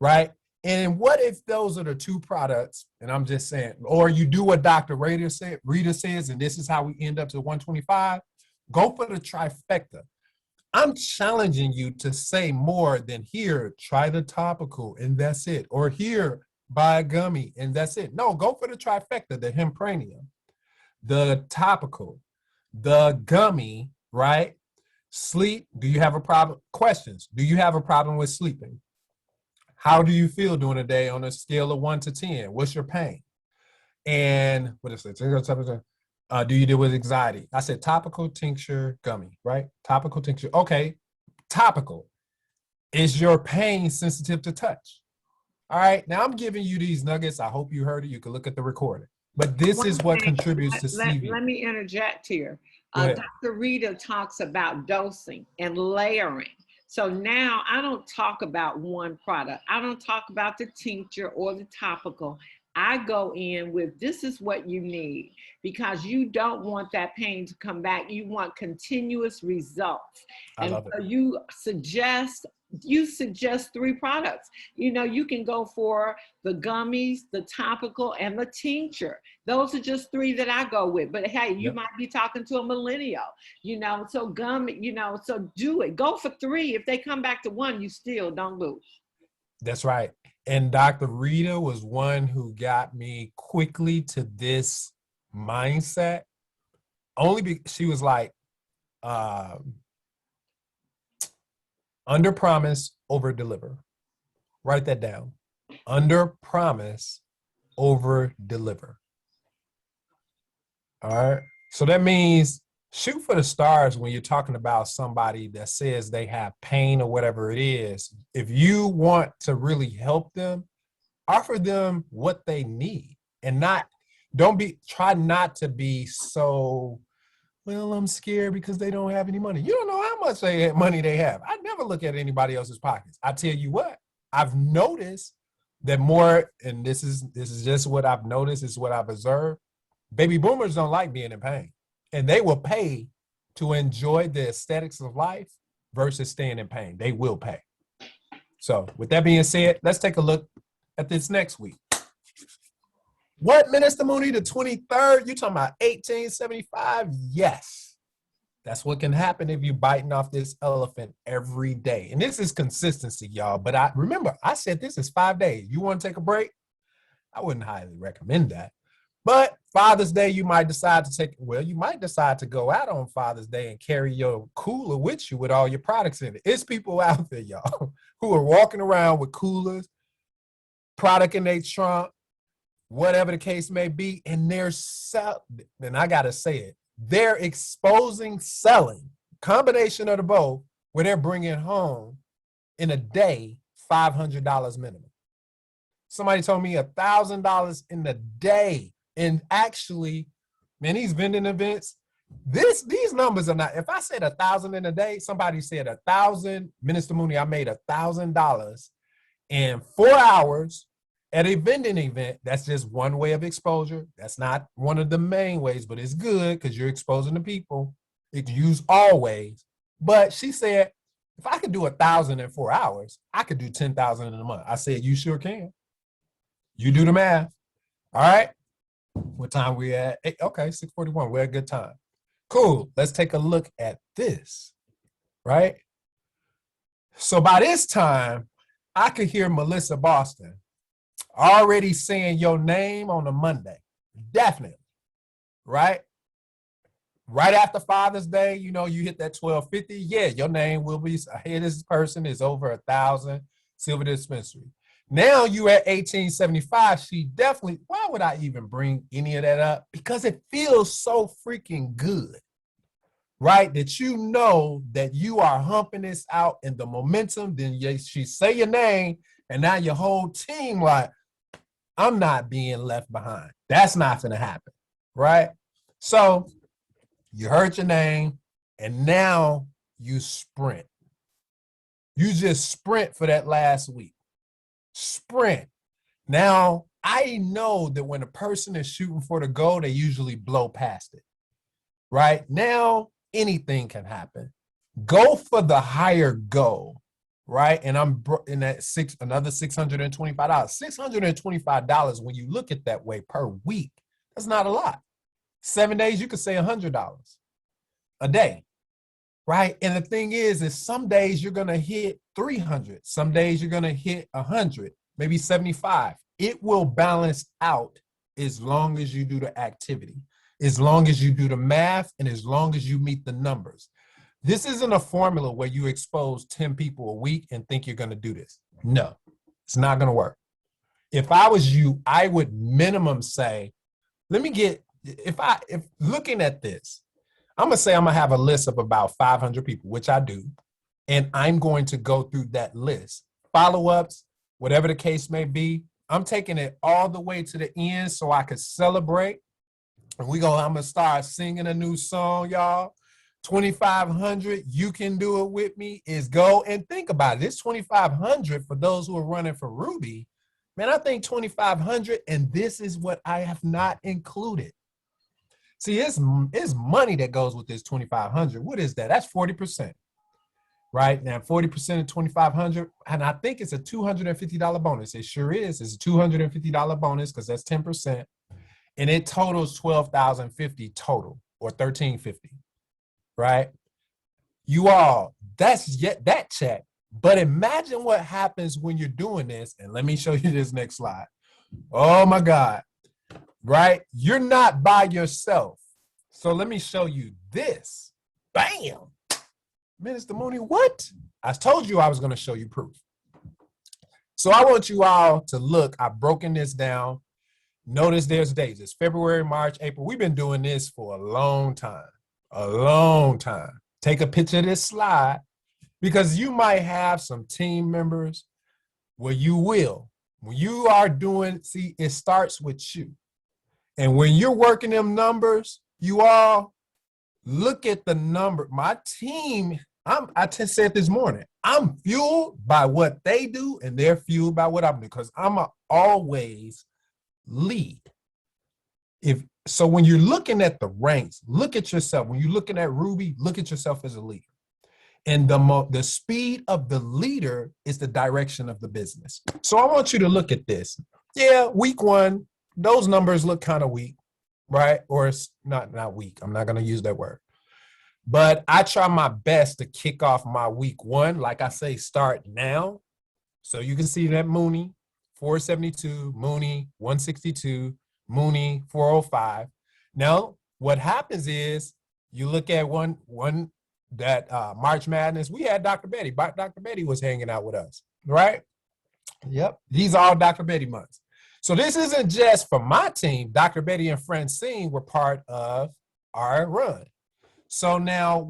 [SPEAKER 1] right? And what if those are the two products, and I'm just saying, or you do what Dr. Rita says, and this is how we end up to 125, go for the trifecta. I'm challenging you to say more than here, try the topical and that's it. Or here, buy a gummy and that's it. No, go for the trifecta, the Hempranium, the topical, the gummy, right? Sleep, do you have a problem? Questions, do you have a problem with sleeping? How do you feel during the day on a scale of 1 to 10? What's your pain? And what is it? Do you deal with anxiety? I said topical, tincture, gummy, right? Topical, tincture. Okay, topical. Is your pain sensitive to touch? All right, now I'm giving you these nuggets. I hope you heard it. You can look at the recording. But this is what contributes to CV.
[SPEAKER 2] Let me interject here. Dr. Rita talks about dosing and layering. So now I don't talk about one product. I don't talk about the tincture or the topical. I go in with this is what you need because you don't want that pain to come back. You want continuous results. And so you suggest 3 products. You know, you can go for the gummies, the topical, and the tincture. Those are just 3 that I go with. But hey, you might be talking to a millennial, you know, so gummy, you know, so do it. Go for 3. If they come back to 1, you still don't lose.
[SPEAKER 1] That's right. And Dr. Rita was one who got me quickly to this mindset. Only because she was like, under promise, over deliver. Write that down. Under promise, over deliver. All right. So that means shoot for the stars when you're talking about somebody that says they have pain or whatever it is. If you want to really help them, offer them what they need and try not to be so, well, I'm scared because they don't have any money. You don't know how much money they have. I never look at anybody else's pockets. I tell you what, I've noticed that more, and this is just what I've noticed, is what I've observed. Baby boomers don't like being in pain, and they will pay to enjoy the aesthetics of life versus staying in pain. They will pay. So with that being said, let's take a look at this next week. What, Minister Mooney, the 23rd? You talking about 1875? Yes. That's what can happen if you're biting off this elephant every day. And this is consistency, y'all. But I said this is 5 days. You want to take a break? I wouldn't highly recommend that. But Father's Day, you might decide to go out on Father's Day and carry your cooler with you with all your products in it. It's people out there, y'all, who are walking around with coolers, product in their trunk, whatever the case may be, and and I gotta say it, they're exposing selling, combination of the both, where they're bringing home in a day $500 minimum. Somebody told me $1,000 in a day. And actually, man, these vending events, these numbers are not, if I said 1,000 in a day, somebody said 1,000, Minister Mooney, I made $1,000 in 4 hours at a vending event. That's just one way of exposure. That's not one of the main ways, but it's good because you're exposing the people. It's used always. But she said, if I could do 1,000 in 4 hours, I could do 10,000 in a month. I said, you sure can. You do the math. All right. What time we at? Okay, 6:41. We're at a good time. Cool. Let's take a look at this, right? So by this time, I could hear Melissa Boston already saying your name on a Monday. Definitely, right? Right after Father's Day, you know, you hit that 1250. Yeah, your name will be, hey, this person is over 1,000, Silver Dispensary. Now you at 1875, she definitely, why would I even bring any of that up? Because it feels so freaking good, right? That you know that you are humping this out in the momentum, then she say your name, and now your whole team like, I'm not being left behind. That's not gonna happen, right? So you heard your name, and now you sprint. You just sprint for that last week. Sprint. Now, I know that when a person is shooting for the goal, they usually blow past it, right? Now, anything can happen. Go for the higher goal, right? And I'm in that another $625. $625 when you look at that way per week, that's not a lot. 7 days, you could say $100 a day, right? And the thing is some days you're gonna hit 300, some days you're gonna hit 100, maybe 75. It will balance out as long as you do the activity, as long as you do the math, and as long as you meet the numbers. This isn't a formula where you expose 10 people a week and think you're gonna do this. No, it's not gonna work. If I was you, I would minimum say, let me get, if looking at this, I'm gonna say I'm gonna have a list of about 500 people, which I do, and I'm going to go through that list. Follow-ups, whatever the case may be, I'm taking it all the way to the end so I could celebrate. And I'm gonna start singing a new song, y'all. 2,500, you can do it with me, is go. And think about it, this 2,500 for those who are running for Ruby, man, I think 2,500, and this is what I have not included. See, it's money that goes with this 2,500. What is that? That's 40%, right? Now, 40% of 2,500, and I think it's a $250 bonus. It sure is. It's a $250 bonus because that's 10%, and it totals 12,050 total, or 1,350, right? You all, that's yet that check. But imagine what happens when you're doing this, and let me show you this next slide. Oh my God. Right? You're not by yourself. So let me show you this. Bam. Minister Mooney, what? I told you I was going to show you proof. So I want you all to look. I've broken this down. Notice there's days. It's February, March, April. We've been doing this for a long time. A long time. Take a picture of this slide because you might have some team members where you will. When you are doing, see, it starts with you. And when you're working them numbers, you all look at the number. My team, I just said this morning, I'm fueled by what they do and they're fueled by what I'm doing because I'm always lead. So when you're looking at the ranks, look at yourself. When you're looking at Ruby, look at yourself as a leader. And the speed of the leader is the direction of the business. So I want you to look at this. Yeah, week one, those numbers look kind of weak, right? Or it's not weak. I'm not going to use that word. But I try my best to kick off my week one. Like I say, start now. So you can see that Mooney, 472, Mooney, 162, Mooney, 405. Now, what happens is you look at one that March Madness, we had Dr. Betty. Dr. Betty was hanging out with us, right? Yep. These are all Dr. Betty months. So this isn't just for my team. Dr. Betty and Francine were part of our run. So now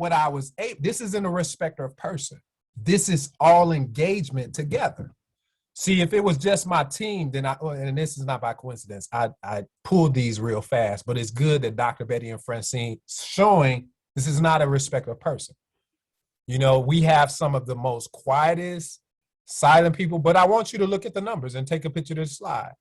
[SPEAKER 1] this isn't a respecter of person. This is all engagement together. See, if it was just my team, then and this is not by coincidence, I pulled these real fast, but it's good that Dr. Betty and Francine showing this is not a respecter of person. You know, we have some of the most quietest, silent people, but I want you to look at the numbers and take a picture of this slide.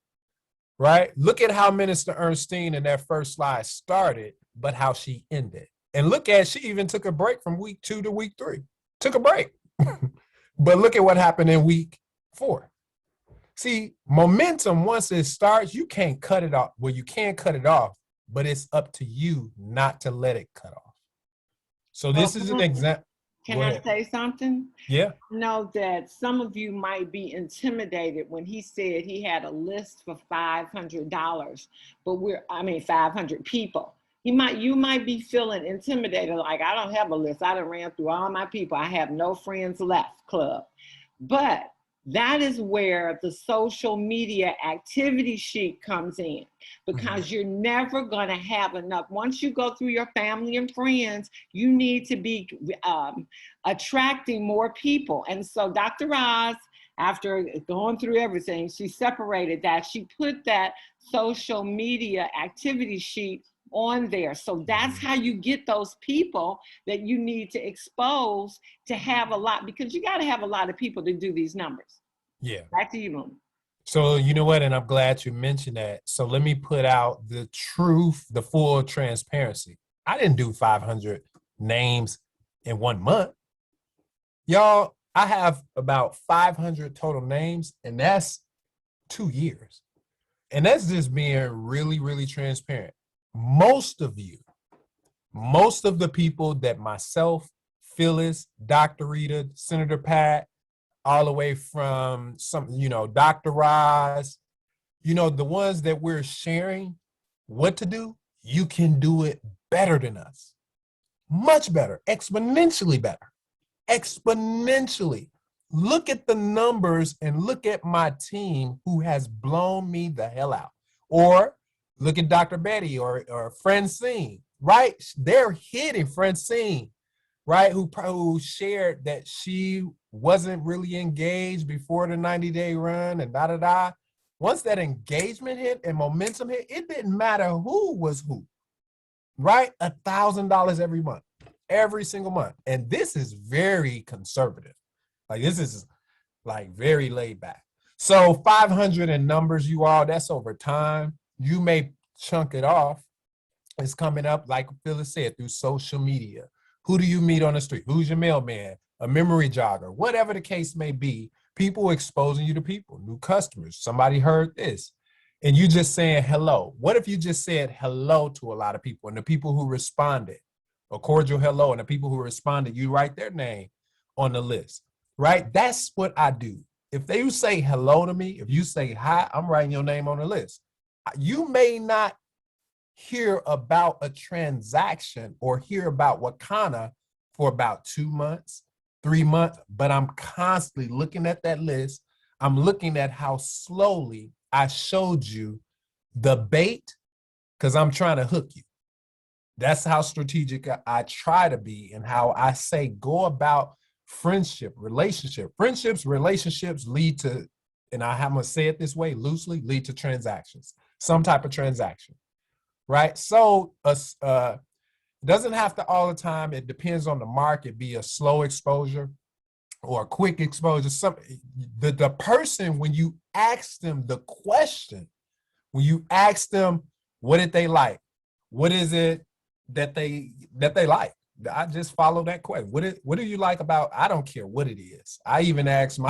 [SPEAKER 1] Right? Look at how Minister Ernestine in that first slide started, but how she ended. And look at, she even took a break from week 2 to week 3. Took a break. But look at what happened in week 4. See, momentum, once it starts, you can't cut it off. Well, you can cut it off, but it's up to you not to let it cut off. So this is an example.
[SPEAKER 2] Can I say something?
[SPEAKER 1] Yeah.
[SPEAKER 2] I know that some of you might be intimidated when he said he had a list for $500, but 500 people. You might be feeling intimidated, like I don't have a list. I done ran through all my people. I have no friends left club. But that is where the social media activity sheet comes in, because you're never going to have enough. Once you go through your family and friends, you need to be attracting more people. And so Dr. Oz, after going through everything, she separated that. She put that social media activity sheet on there. So that's how you get those people that you need to expose to have a lot, because you got to have a lot of people to do these numbers.
[SPEAKER 1] Yeah.
[SPEAKER 2] Back to you, Moon.
[SPEAKER 1] So you know what? And I'm glad you mentioned that. So let me put out the truth, the full transparency. I didn't do 500 names in 1 month. Y'all, I have about 500 total names, and that's 2 years. And that's just being really, really transparent. Most of you, most of the people that myself, Phyllis, Dr. Rita, Senator Pat, all the way from some, Dr. Roz, the ones that we're sharing what to do, you can do it better than us. Much better, exponentially better, exponentially. Look at the numbers and look at my team who has blown me the hell out. Or look at Dr. Betty or Francine, right? They're hitting Francine, right? Who shared that she wasn't really engaged before the 90-day run and da-da-da. Once that engagement hit and momentum hit, it didn't matter who was who, right? $1,000 every month, every single month. And this is very conservative. Like this is like very laid back. So 500 in numbers, you all, that's over time. You may chunk it off. It's coming up, like Phyllis said, through social media. Who do you meet on the street? Who's your mailman? A memory jogger? Whatever the case may be, people exposing you to people, new customers. Somebody heard this. And you just saying hello. What if you just said hello to a lot of people, and the people who responded, a cordial hello, and the people who responded, you write their name on the list, right? That's what I do. If they say hello to me, if you say hi, I'm writing your name on the list. You may not hear about a transaction or hear about Wakana for about 2 months, 3 months, but I'm constantly looking at that list. I'm looking at how slowly I showed you the bait because I'm trying to hook you. That's how strategic I try to be, and how I say go about friendship, relationship. Friendships, relationships lead to, and I'm going to say it this way loosely, lead to transactions, some type of transaction. Right? So doesn't have to all the time. It depends on the market, be a slow exposure or a quick exposure. The person, when you ask them the question, when you ask them, what did they like? What is it that they like? I just follow that question. What do you like about, I don't care what it is. I even asked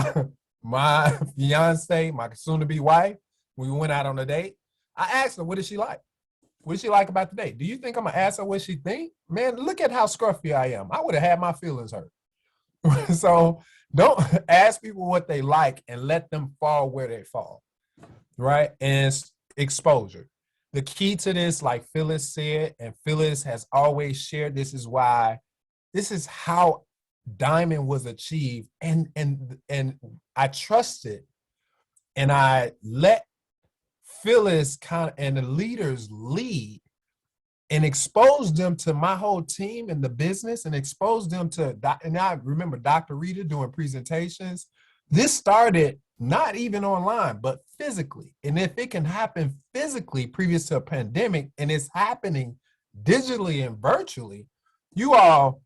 [SPEAKER 1] my fiance, my soon-to-be wife, when we went out on a date, I asked her, what did she like? What did she like about the day? Do you think I'm gonna ask her what she think? Man, look at how scruffy I am. I would have had my feelings hurt. So don't ask people what they like and let them fall where they fall, right? And exposure. The key to this, like Phyllis said, and Phyllis has always shared, this is how Diamond was achieved. And I trusted, and I let Phyllis and the leaders lead and expose them to my whole team in the business, and expose them to, and I remember Dr. Rita doing presentations. This started not even online, but physically. And if it can happen physically previous to a pandemic, and it's happening digitally and virtually, you all,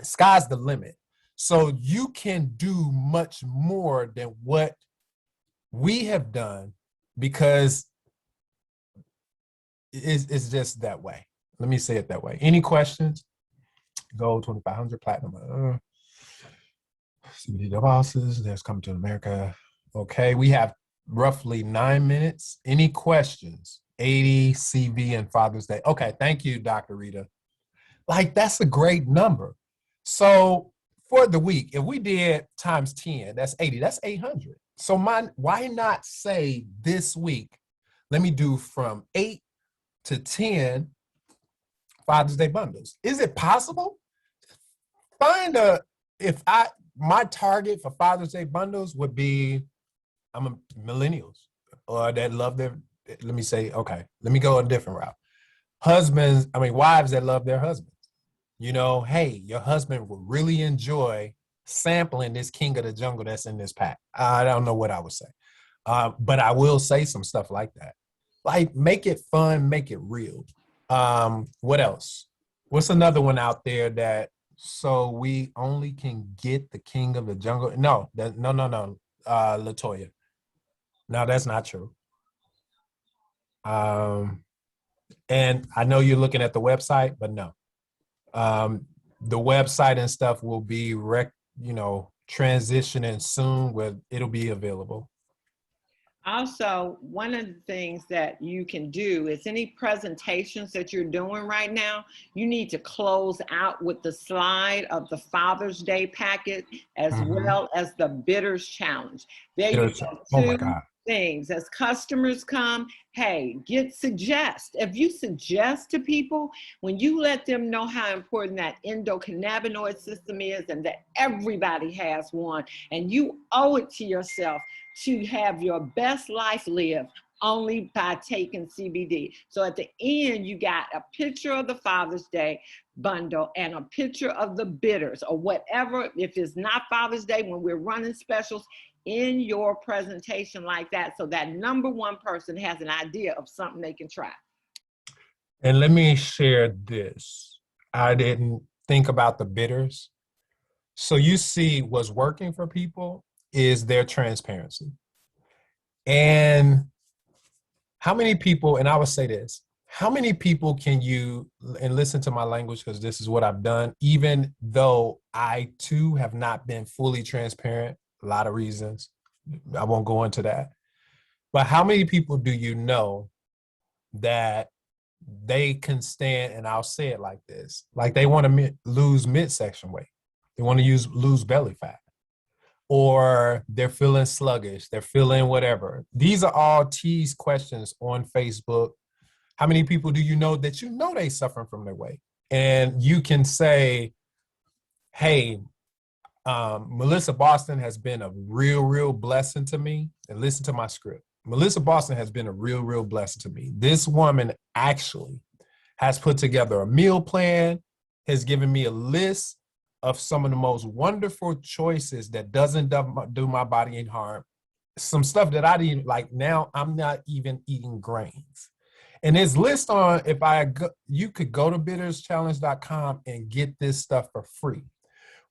[SPEAKER 1] sky's the limit. So you can do much more than what we have done, because it's just that way. Let me say it that way. Any questions? Gold 2,500, platinum. CBD bosses, there's coming to America. Okay, we have roughly 9 minutes. Any questions? 80, CV, and Father's Day. Okay, thank you, Dr. Rita. Like, that's a great number. So for the week, if we did times 10, that's 80, that's 800. So why not say this week, let me do from 8 to 10 Father's Day bundles. Is it possible? My target for Father's Day bundles would be, millennials, or that love their, let me say, okay, let me go a different route. Wives that love their husbands. Hey, your husband would really enjoy sampling this King of the Jungle that's in this pack. I don't know what I would say. But I will say some stuff like that. Like, make it fun, make it real. What else? What's another one out there that so we only can get the king of the jungle? No, no. Latoya. No, that's not true. Um, and I know you're looking at the website, but no. The website and stuff will be transitioning soon where it'll be available.
[SPEAKER 2] Also, one of the things that you can do is any presentations that you're doing right now, you need to close out with the slide of the Father's Day packet as well as the Bitters Challenge. There you go.
[SPEAKER 1] Oh my
[SPEAKER 2] Two
[SPEAKER 1] God.
[SPEAKER 2] things. As customers come, hey, suggest. If you suggest to people, when you let them know how important that endocannabinoid system is and that everybody has one, and you owe it to yourself to have your best life lived only by taking CBD. So at the end, you got a picture of the Father's Day bundle and a picture of the bitters or whatever. If it's not Father's Day, when we're running specials in your presentation like that, so that number one person has an idea of something they can try.
[SPEAKER 1] And let me share this. I didn't think about the bitters. So you see what's working for people is their transparency. And how many people, and I would say this, how many people can you, and listen to my language because this is what I've done, even though I too have not been fully transparent, a lot of reasons. I won't go into that. But how many people do you know that they can stand, and I'll say it like this, like they want to lose midsection weight. They want to lose belly fat. Or they're feeling sluggish, they're feeling whatever. These are all teased questions on Facebook. How many people do you know that they suffering from their weight? And you can say, hey, Melissa Boston has been a real blessing to me. And listen to my script. Melissa Boston has been a real blessing to me. This woman actually has put together a meal plan, has given me a list of some of the most wonderful choices that doesn't do my body any harm. Some stuff that I didn't like. Now I'm not even eating grains. And it's list on, you could go to bitterschallenge.com and get this stuff for free.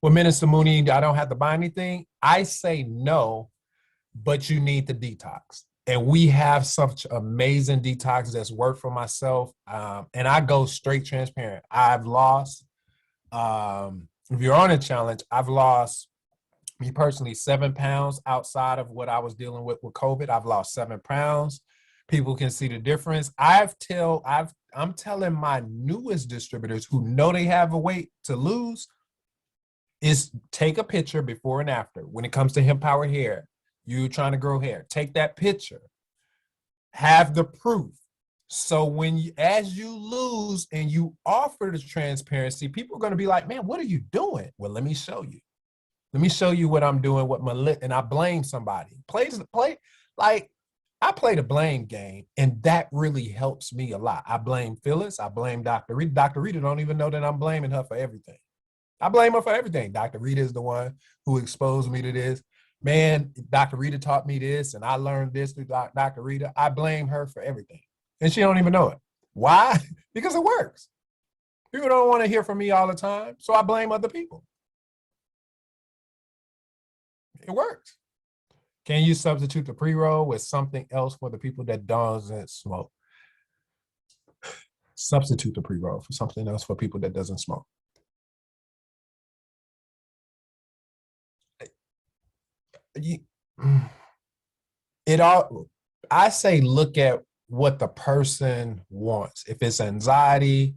[SPEAKER 1] Well, Minister Mooney, I don't have to buy anything. I say no, but you need the detox. And we have such amazing detox that's worked for myself. And I go straight transparent. I've lost, if you're on a challenge, I've lost, me personally, 7 pounds outside of what I was dealing with COVID. I've lost 7 pounds. People can see the difference. I'm telling my newest distributors who know they have a weight to lose is take a picture before and after. When it comes to hemp power hair, you trying to grow hair, take that picture, have the proof. So as you lose and you offer the transparency, people are going to be like, man, what are you doing? Well, let me show you. Let me show you what I'm doing, and I blame somebody. I play the blame game, and that really helps me a lot. I blame Phyllis. I blame Dr. Rita. Dr. Rita don't even know that I'm blaming her for everything. I blame her for everything. Dr. Rita is the one who exposed me to this. Man, Dr. Rita taught me this, and I learned this through Dr. Rita. I blame her for everything, and she don't even know it. Why? Because it works. People don't want to hear from me all the time, so I blame other people. It works. Can you substitute the pre-roll with something else for the people that doesn't smoke? Substitute the pre-roll for something else for people that doesn't smoke. I say look at what the person wants. If it's anxiety,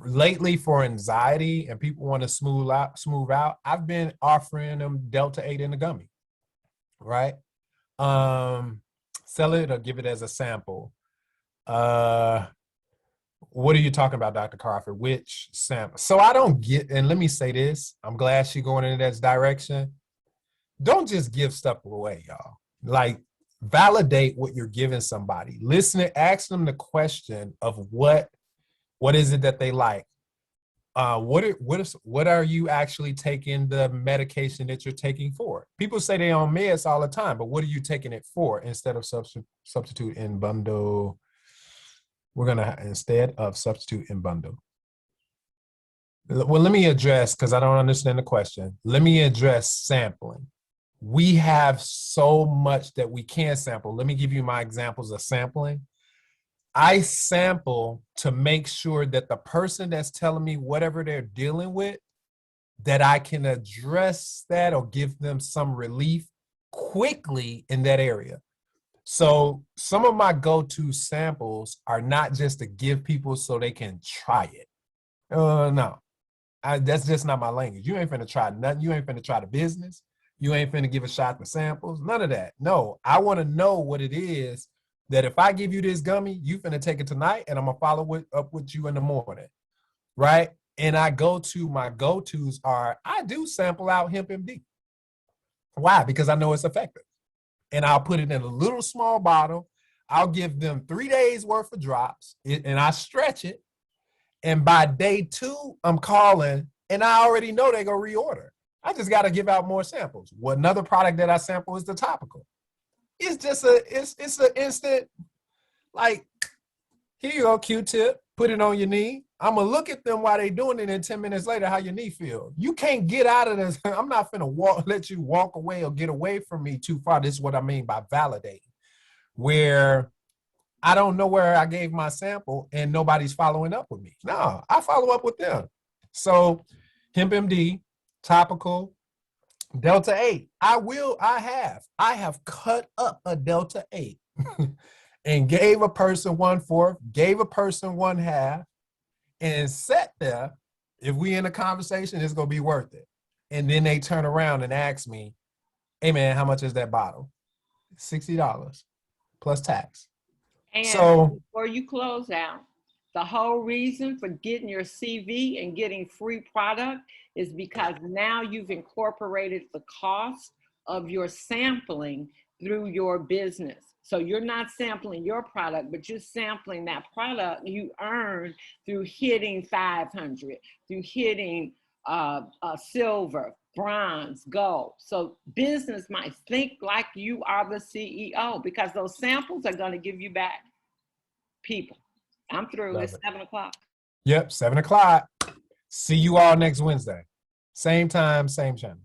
[SPEAKER 1] lately for anxiety and people want to smooth out, I've been offering them Delta 8 in the gummy, right? Sell it or give it as a sample. What are you talking about, Dr. Crawford? Which sample? So I don't get, and let me say this, I'm glad she's going in that direction. Don't just give stuff away, y'all. Like, validate what you're giving somebody. Listen, ask them the question of what is it that they like? What are you actually taking the medication that you're taking for? People say they're on meds all the time, but what are you taking it for instead of substitute in bundle? we're going to, instead of substitute and bundle. Well, let me address, because I don't understand the question. Let me address sampling. We have so much that we can sample. Let me give you my examples of sampling. I sample to make sure that the person that's telling me whatever they're dealing with, that I can address that or give them some relief quickly in that area. So some of my go-to samples are not just to give people so they can try it. No, that's just not my language. You ain't finna try nothing. You ain't finna try the business. You ain't finna give a shot to samples. None of that. No, I want to know what it is that if I give you this gummy, you finna take it tonight and I'm gonna follow up with you in the morning, right? And my go-tos are, I do sample out hemp MD. Why? Because I know it's effective. And I'll put it in a little small bottle. I'll give them 3 days worth of drops and I stretch it. And by day 2, I'm calling and I already know they're going to reorder. I just got to give out more samples. Well, another product that I sample is the topical. It's just it's an instant, like, here you go, Q-tip, put it on your knee. I'm going to look at them while they doing it, and 10 minutes later, how your knee feel. You can't get out of this. I'm not finna let you walk away or get away from me too far. This is what I mean by validating, where I don't know where I gave my sample and nobody's following up with me. No, I follow up with them. So Hemp MD, topical, Delta 8. I have cut up a Delta 8 and gave a person 1/4, gave a person 1/2, and sat there. If we in a conversation, it's gonna be worth it. And then they turn around and ask me, hey man, how much is that bottle? $60 plus tax.
[SPEAKER 2] And
[SPEAKER 1] So
[SPEAKER 2] before you close out, the whole reason for getting your CV and getting free product is because now you've incorporated the cost of your sampling through your business. So you're not sampling your product, but you're sampling that product you earned through hitting 500, through hitting silver, bronze, gold. So business might think like you are the CEO because those samples are going to give you back people. I'm through. It's 7:00.
[SPEAKER 1] Yep, 7 o'clock. See you all next Wednesday. Same time, same channel.